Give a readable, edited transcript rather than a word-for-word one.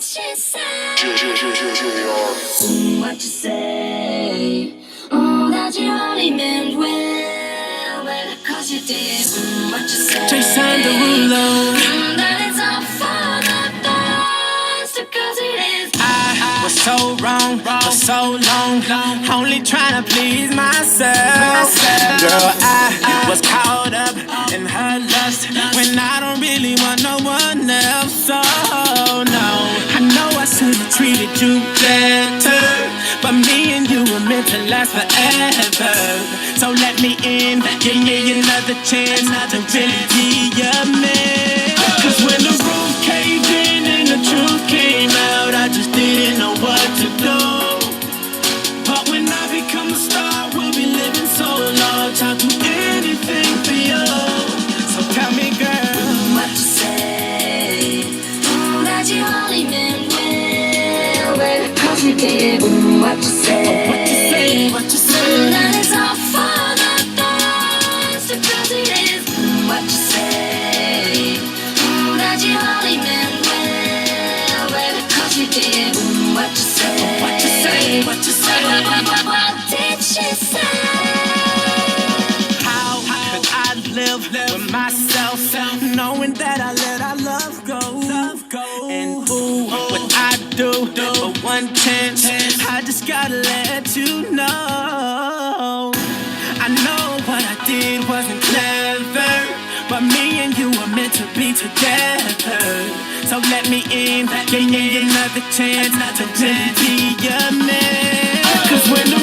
she say? What you say? Oh, that you only meant well, cause you did. What you say? Jason Derulo. That it's all for the best, because it is. I was so wrong for so long, only trying to please myself. Girl, I was caught up in her lust when I don't really want no one else. So no, I know I should have treated you better, but me and you were meant to last forever. So let me in, give me another chance to really be your man. Cause when the roof caved in and the truth came out, I just didn't know what to do. But when I become a star, we'll be living so large, I'll do anything for you. So tell me, girl, what you say? Oh, that you only meant well, cause you did. What you say? what you say, what you say? That it's all for the best, because it is. What you say? Oh, that you only meant well, cause you did. What you say? What you say, what you say? What did she say? How could I live with myself, knowing that I let our love go? And ooh, what I do for one chance, I just gotta let you know. I know what I did wasn't clever, but me and you were meant to be together. So let me in, give me another chance to really be your man. Cause when the